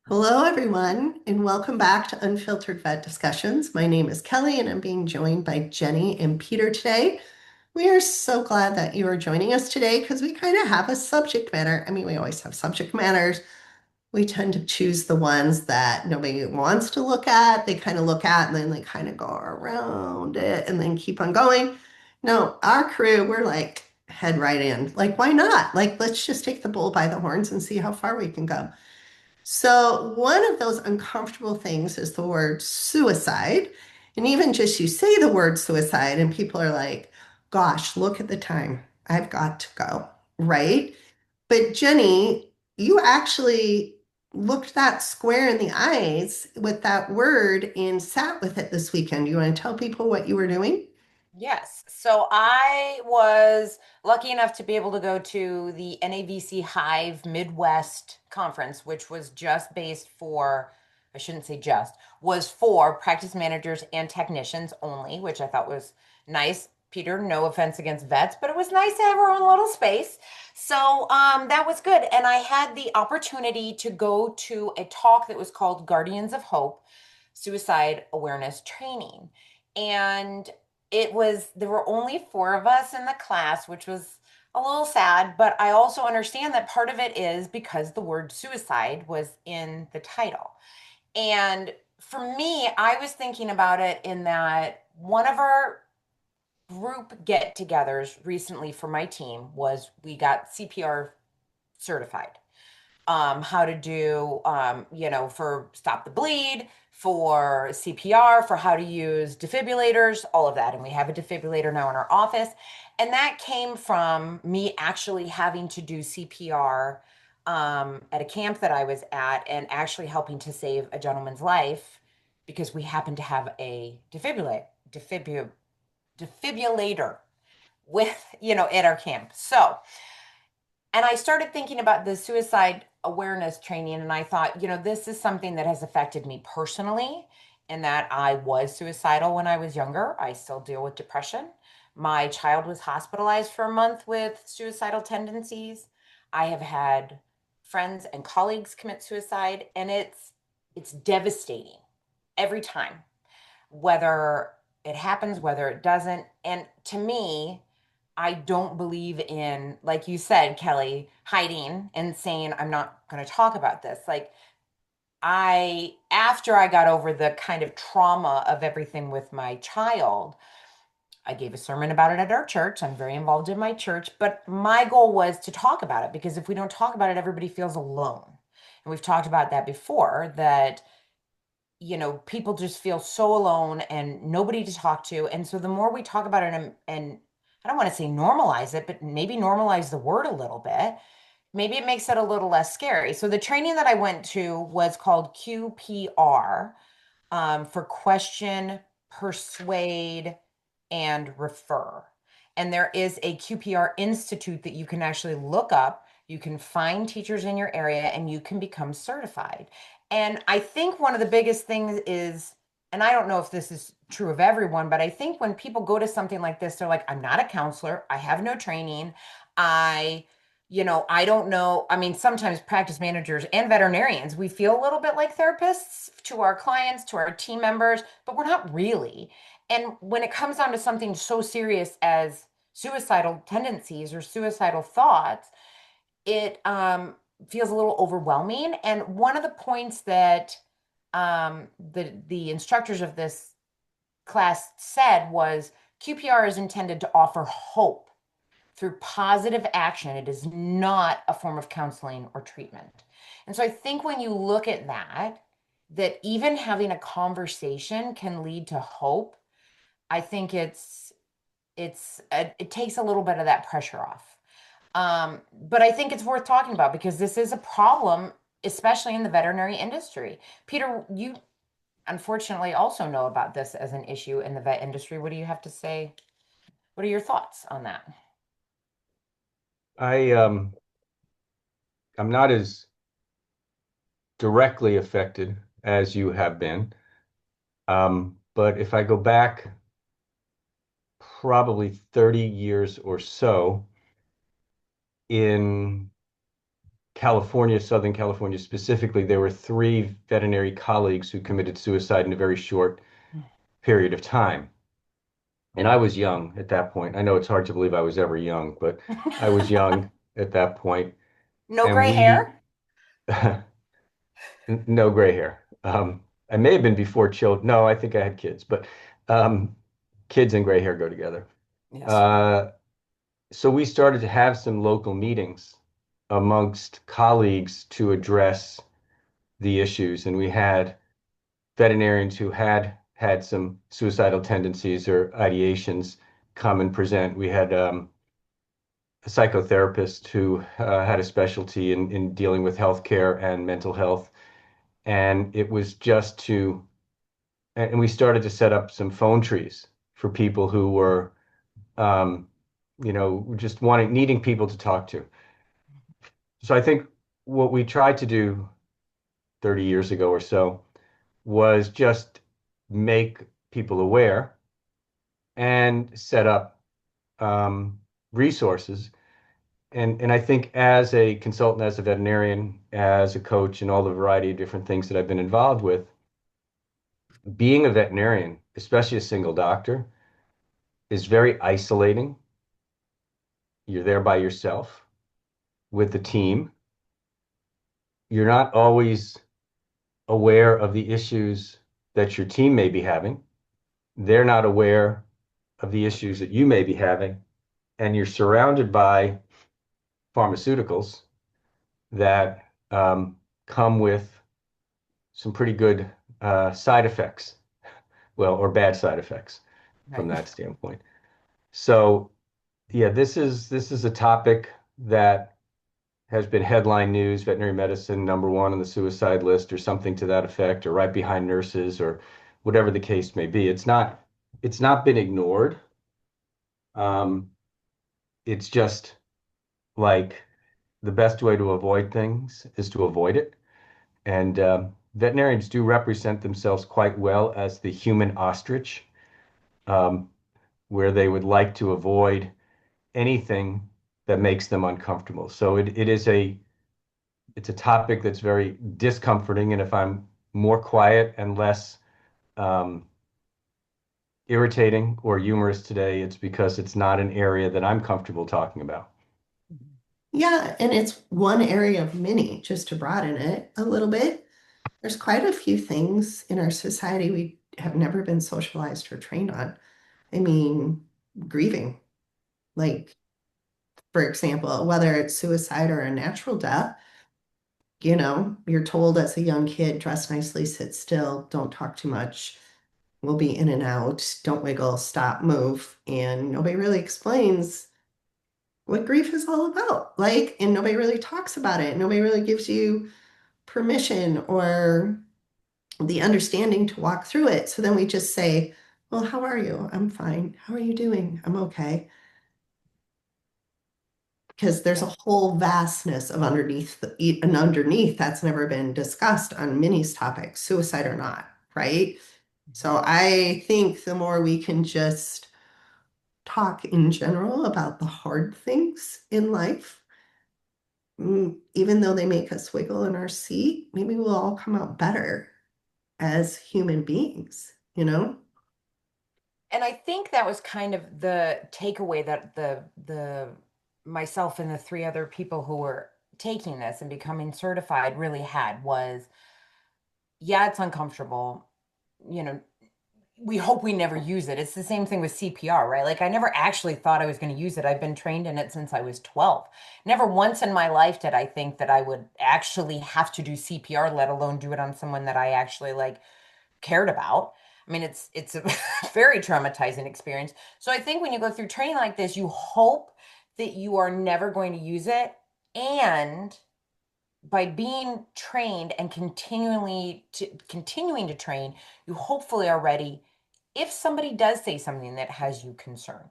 Hello, everyone, and welcome back to Unfiltered Vet Discussions. My name is Kelly, and I'm being joined by Jenny and Peter today. We are so glad that you are joining us today because we kind of have a subject matter. I mean, we always have subject matters. We tend to choose the ones that nobody wants to look at. They kind of look at and then they kind of go around it and then keep on going. No, our crew, we're like head right in. Like, why not? Like, let's just take the bull by the horns and see how far we can go. So, one of those uncomfortable things is the word suicide. And even just you say the word suicide, and people are like, gosh, look at the time. I've got to go. Right. But, Jenny, you actually looked that square in the eyes with that word and sat with it this weekend. You want to tell people what you were doing? Yes. So I was lucky enough to be able to go to the NAVC Hive Midwest Conference, which was just based for, I shouldn't say just, was for practice managers and technicians only, which I thought was nice. Peter, no offense against vets, but it was nice to have our own little space. So that was good. And I had the opportunity to go to a talk that was called Guardians of Hope Suicide Awareness Training. And there were only four of us in the class, which was a little sad, but I also understand that part of it is because the word suicide was in the title. And for me, I was thinking about it in that one of our group get togethers recently for my team was we got CPR certified, how to do, for stop the bleed, for CPR, for how to use defibrillators, all of that. And we have a defibrillator now in our office. And that came from me actually having to do CPR at a camp that I was at and actually helping to save a gentleman's life because we happened to have a defibrillator with, at our camp. So, and I started thinking about the suicide awareness training, and I thought, this is something that has affected me personally, in that I was suicidal when I was younger. I still deal with depression. My child was hospitalized for a month with suicidal tendencies. I have had friends and colleagues commit suicide, and it's devastating every time, whether it happens, whether it doesn't. And to me, I don't believe in, like you said, Kelly, hiding and saying, I'm not going to talk about this. Like, after I got over the kind of trauma of everything with my child, I gave a sermon about it at our church. I'm very involved in my church, but my goal was to talk about it because if we don't talk about it, everybody feels alone. And we've talked about that before, that people just feel so alone and nobody to talk to. And so the more we talk about it, and I don't want to say normalize it, but maybe normalize the word a little bit, maybe it makes it a little less scary. So the training that I went to was called QPR, for question, persuade, and refer. And there is a QPR Institute that you can actually look up. You can find teachers in your area and you can become certified. And I think one of the biggest things is, and I don't know if this is true of everyone, but I think when people go to something like this, they're like, I'm not a counselor. I have no training. I, I don't know. I mean, sometimes practice managers and veterinarians, we feel a little bit like therapists to our clients, to our team members, but we're not really. And when it comes down to something so serious as suicidal tendencies or suicidal thoughts, it feels a little overwhelming. And one of the points that the instructors of this class said was QPR is intended to offer hope through positive action. It is not a form of counseling or treatment. And so I think when you look at that, that even having a conversation can lead to hope. I think it takes a little bit of that pressure off. But I think it's worth talking about because this is a problem, especially in the veterinary industry. Peter, you unfortunately also know about this as an issue in the vet industry. What do you have to say? What are your thoughts on that? I I'm not as directly affected as you have been. But if I go back probably 30 years or so, in California, Southern California specifically, there were three veterinary colleagues who committed suicide in a very short period of time. And I was young at that point. I know it's hard to believe I was ever young, but I was young at that point. No And gray hair? no gray hair. I may have been before children. No, I think I had kids, but um, kids and gray hair go together. Yes. Uh, so we started to have some local meetings amongst colleagues to address the issues. And we had veterinarians who had some suicidal tendencies or ideations come and present. We had a psychotherapist who had a specialty in dealing with healthcare and mental health. And it was just to, and we started to set up some phone trees for people who were, um, just needing people to talk to. So I think what we tried to do 30 years ago or so was just make people aware and set up resources. And I think as a consultant, as a veterinarian, as a coach, and all the variety of different things that I've been involved with, being a veterinarian, especially a single doctor, is very isolating. You're there by yourself with the team. You're not always aware of the issues that your team may be having. They're not aware of the issues that you may be having. And you're surrounded by pharmaceuticals that come with some pretty good side effects, well, or bad side effects from Right. that standpoint. So, yeah, this is a topic that has been headline news, veterinary medicine #1 on the suicide list, or something to that effect, or right behind nurses, or whatever the case may be. It's not been ignored. Um, it's just like the best way to avoid things is to avoid it. And veterinarians do represent themselves quite well as the human ostrich, um, where they would like to avoid anything that makes them uncomfortable. So it's a topic that's very discomforting. And if I'm more quiet and less um, irritating or humorous today, it's because it's not an area that I'm comfortable talking about. Yeah, and it's one area of many, just to broaden it a little bit. There's quite a few things in our society we have never been socialized or trained on. I mean, grieving, like, for example, whether it's suicide or a natural death, you're told as a young kid, dress nicely, sit still, don't talk too much, we'll be in and out, don't wiggle, stop, move. And nobody really explains what grief is all about. Like, and nobody really talks about it. Nobody really gives you permission or the understanding to walk through it. So then we just say, well, how are you? I'm fine. How are you doing? I'm okay. Because there's a Yeah. whole vastness of underneath that's never been discussed on Minnie's topic, suicide or not, right? So I think the more we can just talk in general about the hard things in life, even though they make us wiggle in our seat, maybe we'll all come out better as human beings, you know? And I think that was kind of the takeaway that the myself and the three other people who were taking this and becoming certified really had was, yeah, it's uncomfortable. You know, we hope we never use it. It's the same thing with CPR, right? Like I never actually thought I was going to use it. I've been trained in it since I was 12. Never once in my life did I think that I would actually have to do CPR, let alone do it on someone that I actually like cared about. I mean, it's a very traumatizing experience. So I think when you go through training like this, you hope that you are never going to use it. And by being trained and continuing to train, you hopefully are ready if somebody does say something that has you concerned.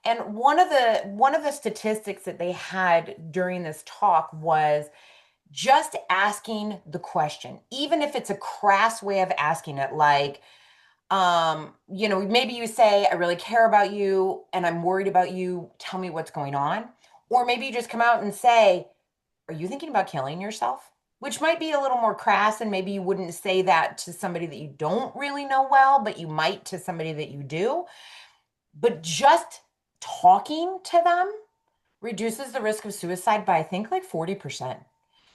And one of the statistics that they had during this talk was just asking the question, even if it's a crass way of asking it, like, maybe you say, I really care about you and I'm worried about you. Tell me what's going on. Or maybe you just come out and say, are you thinking about killing yourself? Which might be a little more crass, and maybe you wouldn't say that to somebody that you don't really know well, but you might to somebody that you do. But just talking to them reduces the risk of suicide by, I think, like 40%.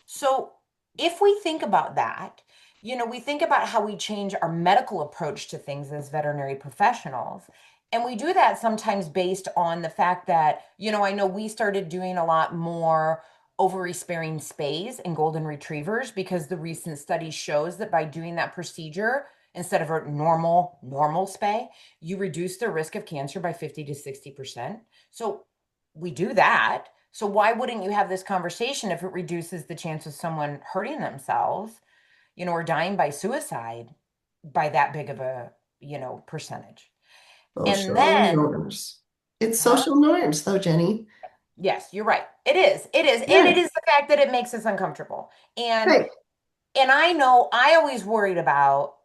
So if we think about that, we think about how we change our medical approach to things as veterinary professionals. And we do that sometimes based on the fact that, I know we started doing a lot more ovary sparing spays in golden retrievers because the recent study shows that by doing that procedure, instead of a normal spay, you reduce the risk of cancer by 50 to 60%. So we do that. So why wouldn't you have this conversation if it reduces the chance of someone hurting themselves, or dying by suicide by that big of a, percentage? And Social then, norms. It's huh? social norms, though, Jenny. Yes, you're right. It is. It is. And it Yeah, is the fact that it makes us uncomfortable. And right. and I know I always worried about,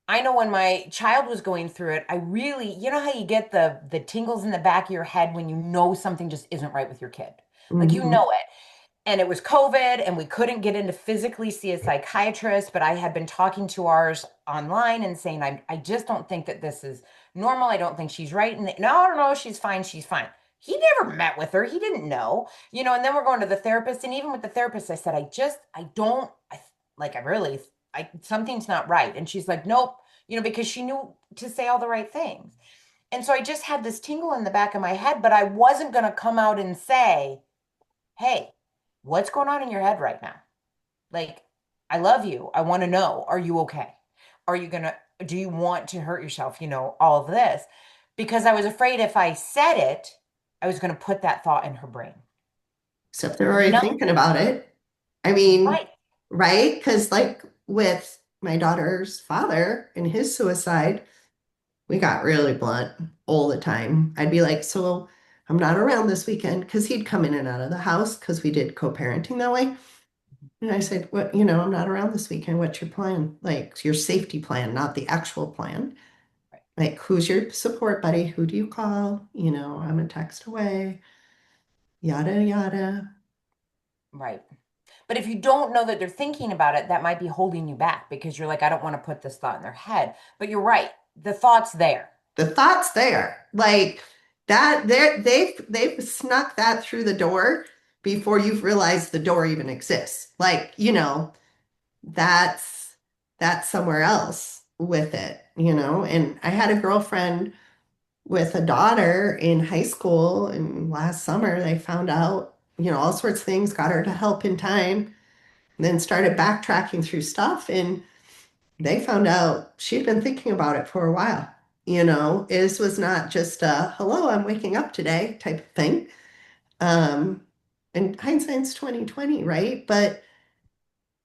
I know when my child was going through it, I really, how you get the tingles in the back of your head when you know something just isn't right with your kid. Like you Hmm. know it. And it was COVID, and we couldn't get in to physically see a psychiatrist, but I had been talking to ours online and saying, I just don't think that this is normal. I don't think she's right. And no, no, no, she's fine. She's fine. He never met with her. He didn't know, and then we're going to the therapist. And even with the therapist, I said, I don't, I really, something's not right. And she's like, nope, because she knew to say all the right things. And so I just had this tingle in the back of my head, but I wasn't going to come out and say, hey, what's going on in your head right now? Like, I love you. I want to know, are you okay? Are you going to, do you want to hurt yourself? All of this. Because I was afraid if I said it, I was going to put that thought in her brain. Except they're already No, thinking about it. I mean, right. right? Because, like with my daughter's father and his suicide, we got really blunt all the time. I'd be like, so I'm not around this weekend because he'd come in and out of the house because we did co-parenting that way. And I said, what, I'm not around this weekend. What's your plan? Like your safety plan, not the actual plan. Right. Like, who's your support buddy? Who do you call? I'm a text away, yada, yada. Right. But if you don't know that they're thinking about it, that might be holding you back because you're like, I don't want to put this thought in their head. But you're right. The thought's there. The thought's there. Like that, they've snuck that through the door before you've realized the door even exists. Like, that's that's somewhere else with it. And I had a girlfriend with a daughter in high school, and last summer they found out, all sorts of things, got her to help in time, and then started backtracking through stuff, and they found out she'd been thinking about it for a while. This was not just a hello, I'm waking up today type of thing. Um, and hindsight's 2020, right? But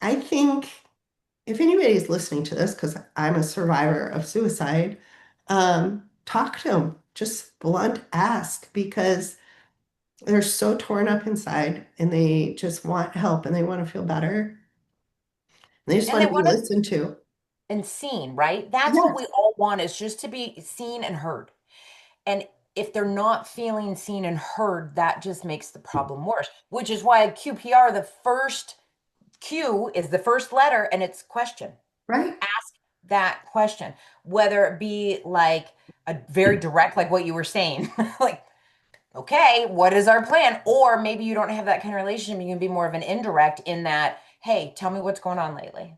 I think if anybody's listening to this, because I'm a survivor of suicide, talk to them. Just blunt ask because they're so torn up inside and they just want help and they want to feel better. And they just And want they to be want to listened to. and seen, right? That's what we Yes, all want, is just to be seen and heard. And if they're not feeling seen and heard, that just makes the problem worse, which is why QPR, the first Q is the first letter and it's question. right? Ask that question, whether it be like a very direct, like what you were saying, like, okay, what is our plan? Or maybe you don't have that kind of relationship. You can be more of an indirect in that, hey, tell me what's going on lately.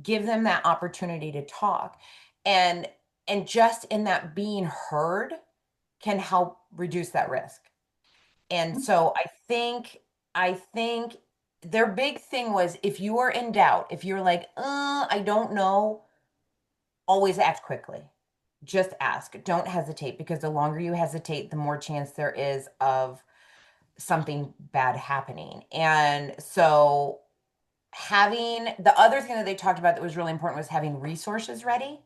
Give them that opportunity to talk. And just in that being heard can help reduce that risk. And so I think their big thing was, if you are in doubt, if you're like, I don't know, always act quickly. Just ask. Don't hesitate, because the longer you hesitate, the more chance there is of something bad happening. And so having, the other thing that they talked about that was really important was having resources ready.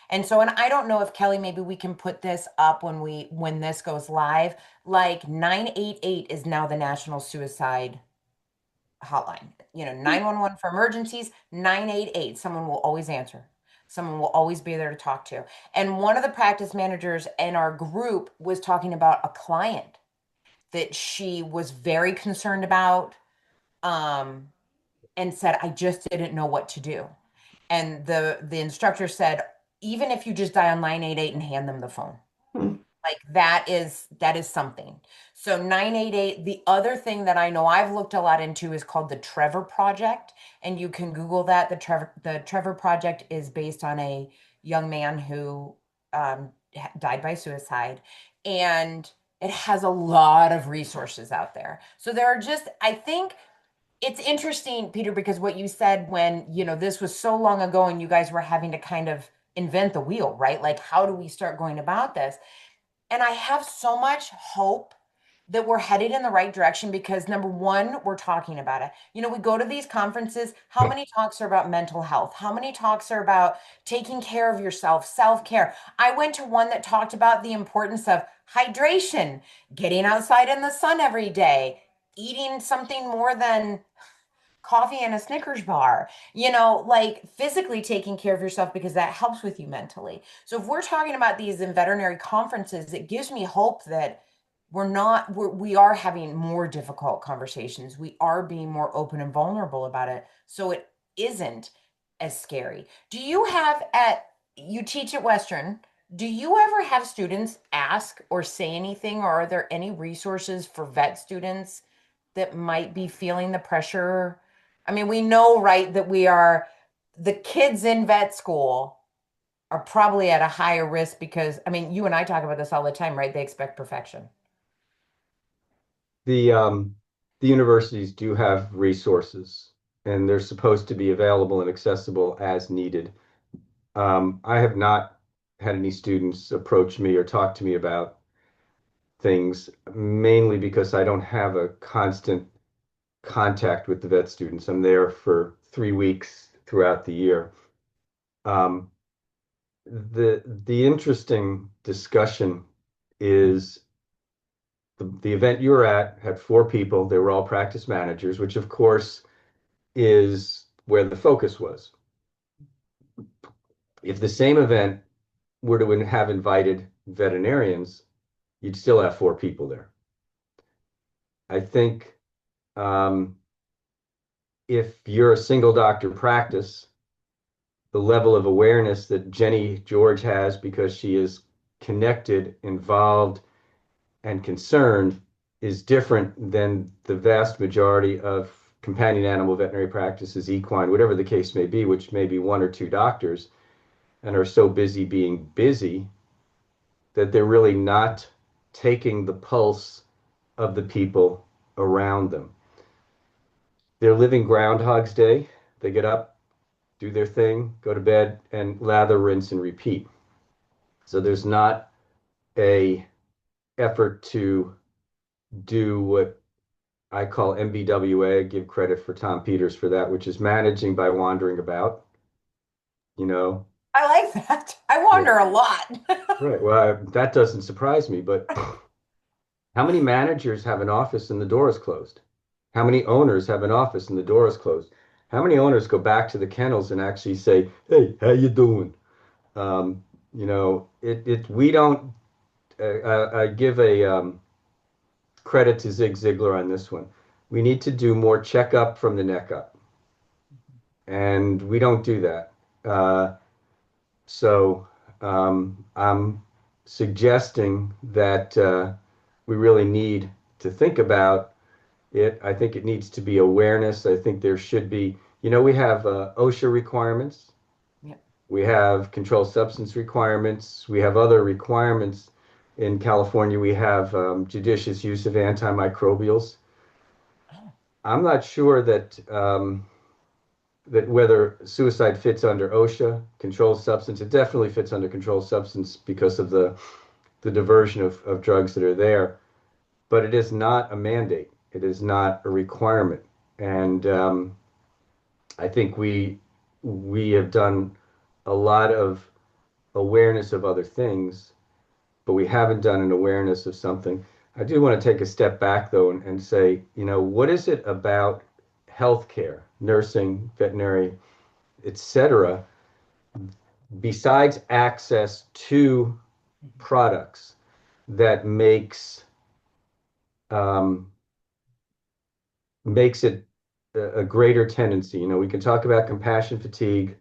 And so, and I don't know if Kelly, maybe we can put this up when this goes live. Like 988 is now the national suicide hotline. 911 for emergencies, 988. Someone will always answer. Someone will always be there to talk to. And one of the practice managers in our group was talking about a client that she was very concerned about. um, and said, I just didn't know what to do. And the instructor said, even if you just dial 988 and hand them the phone, Hmm. like that is something. So 988, the other thing that I know I've looked a lot into is called the Trevor Project, and you can Google that. The Trevor Project is based on a young man who died by suicide, and it has a lot of resources out there. So there are just, I think it's interesting, Peter, because what you said when, this was so long ago and you guys were having to kind of invent the wheel, right? Like, how do we start going about this? And I have so much hope that we're headed in the right direction because number one, we're talking about it. We go to these conferences. How many talks are about mental health? How many talks are about taking care of yourself, self-care? I went to one that talked about the importance of hydration, getting outside in the sun every day, eating something more than coffee and a Snickers bar, like physically taking care of yourself because that helps with you mentally. So if we're talking about these in veterinary conferences, it gives me hope that we are having more difficult conversations. We are being more open and vulnerable about it. So it isn't as scary. You teach at Western, do you ever have students ask or say anything, or are there any resources for vet students that might be feeling the pressure? I mean, we know, right, that the kids in vet school are probably at a higher risk because, I mean, you and I talk about this all the time, right? They expect perfection. The the universities do have resources, and they're supposed to be available and accessible as needed. I have not had any students approach me or talk to me about things, mainly because I don't have a constant contact with the vet students. I'm there for 3 weeks throughout the year. Um, the interesting discussion is the event you were at had 4 people. They were all practice managers, which of course is where the focus was. If the same event were to have invited veterinarians, you'd still have 4 people there. I think um, if you're a single doctor practice, the level of awareness that Jenny George has because she is connected, involved, and concerned is different than the vast majority of companion animal veterinary practices, equine, whatever the case may be, which may be 1 or 2 doctors and are so busy being busy that they're really not taking the pulse of the people around them. They're living Groundhog's Day. They get up, do their thing, go to bed, and lather, rinse, and repeat. So there's not a effort to do what I call MBWA. Give credit for Tom Peters for that, which is managing by wandering about. You know, I like that. I yeah, wander a lot. right. Well, that doesn't surprise me, but how many managers have an office and the door is closed? How many owners have an office and the door is closed? How many owners go back to the kennels and actually say, "Hey, how you doing?" We don't. I give a credit to Zig Ziglar on this one. We need to do more checkup from the neck up, and we don't do that. Uh, so I'm suggesting that we really need to think about it. I think it needs to be awareness. I think there should be, we have OSHA requirements, Yep. we have controlled substance requirements, we have other requirements. In California, we have judicious use of antimicrobials. Oh, I'm not sure that whether suicide fits under OSHA, controlled substance. It definitely fits under controlled substance because of the diversion of drugs that are there. But it is not a mandate. It is not a requirement. And I think we have done a lot of awareness of other things, but we haven't done an awareness of something. I do want to take a step back though and say, what is it about healthcare, nursing, veterinary, etc., besides access to products that um, makes it a greater tendency. We can talk about compassion fatigue.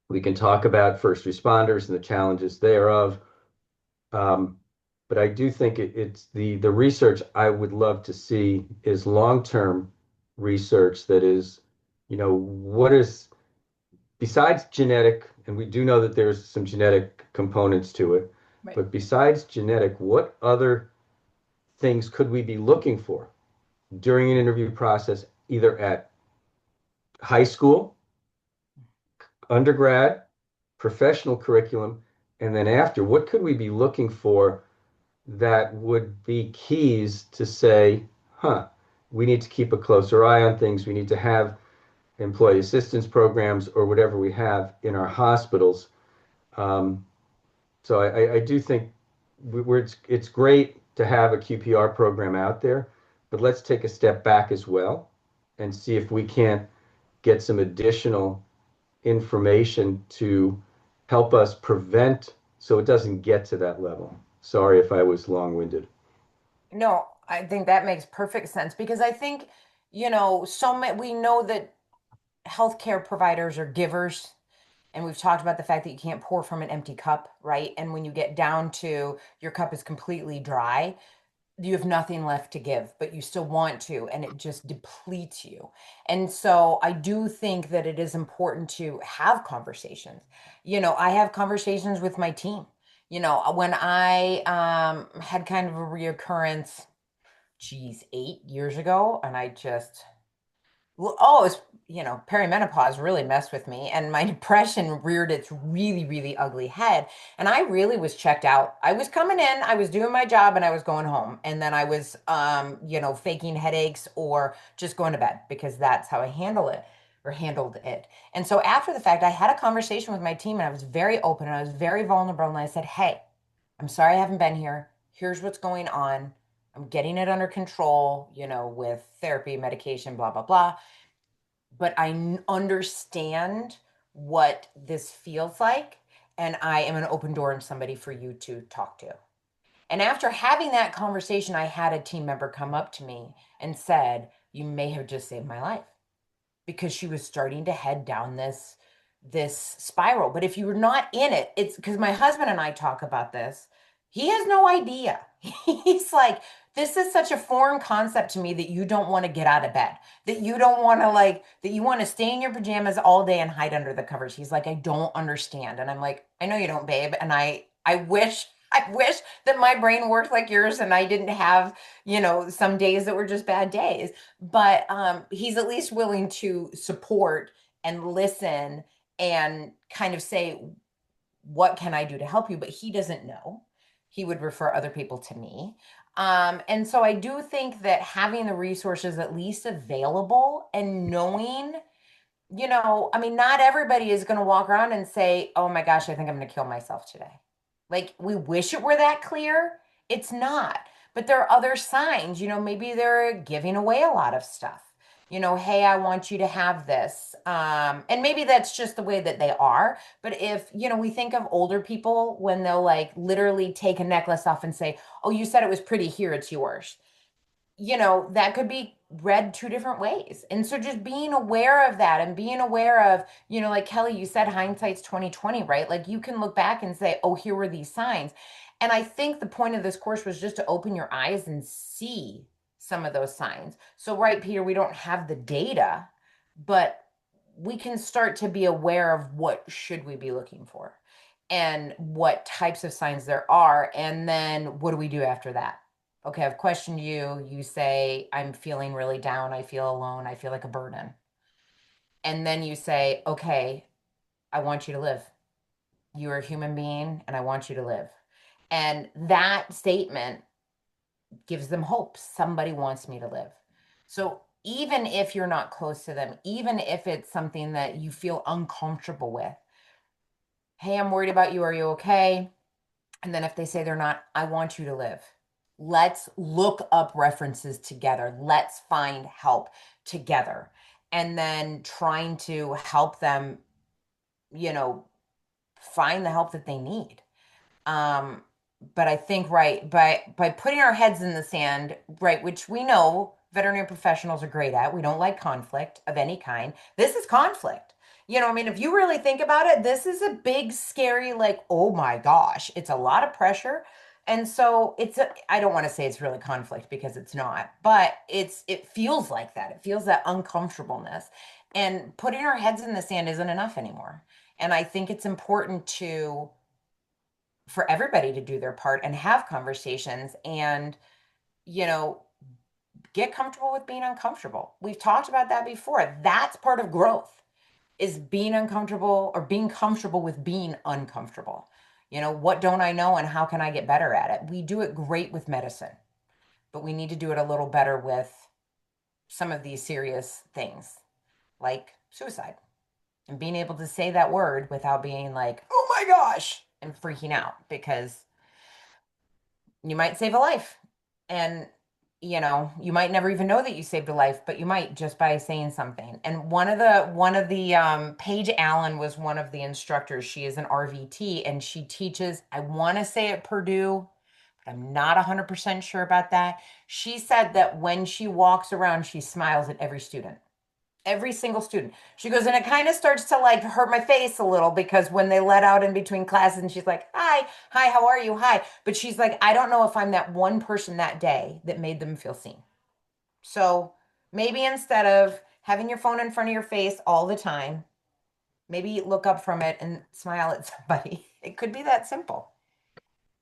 We can talk about first responders and the challenges thereof. Um, but I do think it's the research I would love to see is long-term research that is, what is besides genetic, and we do know that there's some genetic components to it, Right. but besides genetic, what other things could we be looking for during an interview process, either at high school, undergrad, professional curriculum, and then after? What could we be looking for that would be keys to say, huh, we need to keep a closer eye on things. We need to have employee assistance programs or whatever we have in our hospitals. Um, so I do think it's great to have a QPR program out there, but let's take a step back as well and see if we can't get some additional information to help us prevent so it doesn't get to that level. Sorry if I was long-winded. No, I think that makes perfect sense because I think, so many, we know that healthcare providers are givers. And we've talked about the fact that you can't pour from an empty cup, right? And when you get down to your cup is completely dry, you have nothing left to give, but you still want to, and it just depletes you. And so I do think that it is important to have conversations. I have conversations with my team. When I had kind of a reoccurrence, geez, 8 years ago, and I just well, oh, it's, perimenopause really messed with me, and my depression reared its really, really ugly head. And I really was checked out. I was coming in, I was doing my job, and I was going home. And then I was, faking headaches or just going to bed because that's how I handle it or handled it. And so after the fact, I had a conversation with my team, and I was very open and I was very vulnerable. And I said, "Hey, I'm sorry I haven't been here. Here's what's going on. I'm getting it under control, with therapy, medication, blah, blah, blah, but understand what this feels like. And I am an open door and somebody for you to talk to." And after having that conversation, I had a team member come up to me and said, "You may have just saved my life," because she was starting to head down this spiral. But if you were not in it, it's because my husband and I talk about this. He has no idea. He's like, "This is such a foreign concept to me that you don't want to get out of bed, that you don't want to that you want to stay in your pajamas all day and hide under the covers." He's like, "I don't understand." And I'm like, "I know you don't, babe." And I wish that my brain worked like yours and I didn't have, some days that were just bad days. But he's at least willing to support and listen and kind of say, "What can I do to help you?" But he doesn't know. He would refer other people to me. And so I do think that having the resources at least available and knowing, I mean, not everybody is going to walk around and say, "Oh my gosh, I think I'm going to kill myself today." Like, we wish it were that clear. It's not. But there are other signs, maybe they're giving away a lot of stuff. "Hey, I want you to have this." And maybe that's just the way that they are. But if, we think of older people when they'll like literally take a necklace off and say, "Oh, you said it was pretty, here, it's yours." That could be read two different ways. And so just being aware of that and being aware of, like Kelly, you said hindsight's 2020, right? Like you can look back and say, "Oh, here were these signs." And I think the point of this course was just to open your eyes and see some of those signs. So, right, Peter, we don't have the data, but we can start to be aware of what should we be looking for and what types of signs there are. And then what do we do after that? Okay, I've questioned you. You say, "I'm feeling really down. I feel alone. I feel like a burden." And then you say, "Okay, I want you to live. You're a human being and I want you to live." And that statement gives them hope. Somebody wants me to live. So even if you're not close to them, even if it's something that you feel uncomfortable with, "Hey, I'm worried about you. Are you okay?" And then if they say they're not, "I want you to live." Let's look up references together. Let's find help together. And then trying to help them, you know, find the help that they need. Um, but I think, right, by putting our heads in the sand, right, which we know veterinary professionals are great at. We don't like conflict of any kind. This is conflict. I mean, if you really think about it, this is a big, scary, like, oh my gosh, it's a lot of pressure. And so I don't want to say it's really conflict because it's not, but it feels like that. It feels that uncomfortableness. And putting our heads in the sand isn't enough anymore. And I think it's important for everybody to do their part and have conversations and, you know, get comfortable with being uncomfortable. We've talked about that before. That's part of growth is being uncomfortable or being comfortable with being uncomfortable. What don't I know and how can I get better at it? We do it great with medicine, but we need to do it a little better with some of these serious things like suicide and being able to say that word without being like, oh my gosh, and freaking out because you might save a life. And you might never even know that you saved a life, but you might just by saying something. And one of the Paige Allen was one of the instructors. She is an RVT and she teaches, I want to say at Purdue, but I'm not 100% sure about that. She said that when she walks around, she smiles at every single student. She goes, and it kind of starts to like hurt my face a little because when they let out in between classes and she's like, hi, how are you? Hi. But she's like, I don't know if I'm that one person that day that made them feel seen. So maybe instead of having your phone in front of your face all the time, maybe look up from it and smile at somebody. It could be that simple.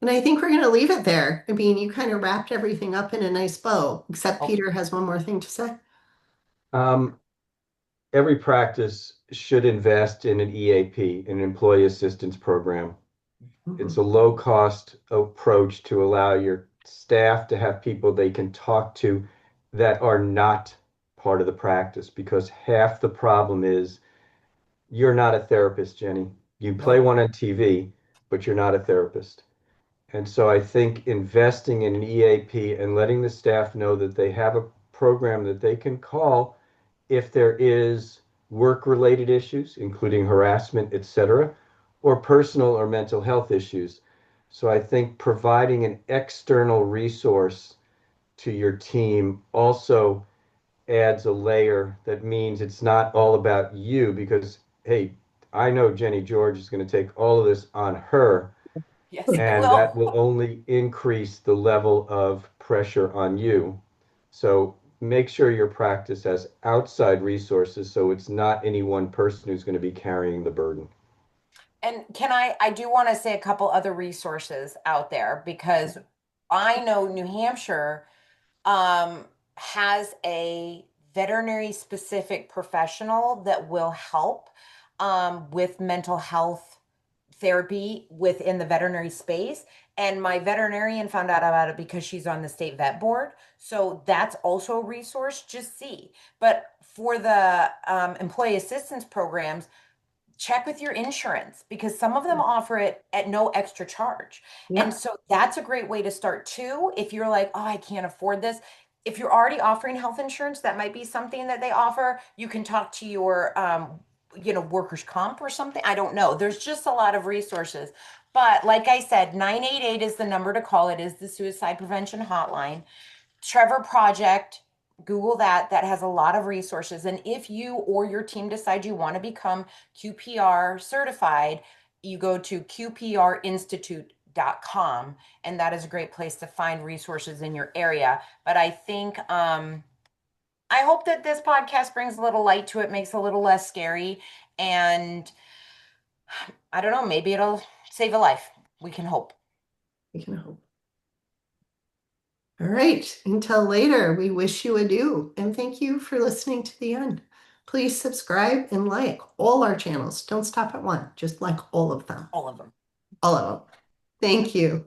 And I think we're going to leave it there. I mean, you kind of wrapped everything up in a nice bow, except Oh, Peter has one more thing to say. Um, every practice should invest in an EAP, an employee assistance program. It's Mhm. a low cost approach to allow your staff to have people they can talk to that are not part of the practice because half the problem is you're not a therapist, Jenny. You play nope. one on TV, but you're not a therapist. And so I think investing in an EAP and letting the staff know that they have a program that they can call if there is work-related issues, including harassment, etc., or personal or mental health issues. So I think providing an external resource to your team also adds a layer that means it's not all about you because, hey, I know Jenny George is going to take all of this on her, Yes, I and that will. will only increase the level of pressure on you. So make sure your practice has outside resources so it's not any one person who's going to be carrying the burden. And I do want to say a couple other resources out there because I know New Hampshire um, has a veterinary specific professional that will help with mental health therapy within the veterinary space. And my veterinarian found out about it because she's on the state vet board. So that's also a resource. Just see. But for the employee assistance programs, check with your insurance because some of them offer it at no extra charge. And Yep. so that's a great way to start too. If you're like, oh, I can't afford this. If you're already offering health insurance, that might be something that they offer. You can talk to your, workers' comp or something. I don't know. There's just a lot of resources. But like I said, 988 is the number to call. It is the suicide prevention hotline. Trevor Project, Google that. That has a lot of resources. And if you or your team decide you want to become QPR certified, you go to qprinstitute.com, and that is a great place to find resources in your area. But I think I hope that this podcast brings a little light to it, makes it a little less scary, and I don't know, maybe it'll save a life. We can hope. We can hope. All right. Until later, we wish you adieu and thank you for listening to the end. Please subscribe and like all our channels. Don't stop at one, just like all of them. All of them. All of them. Thank you.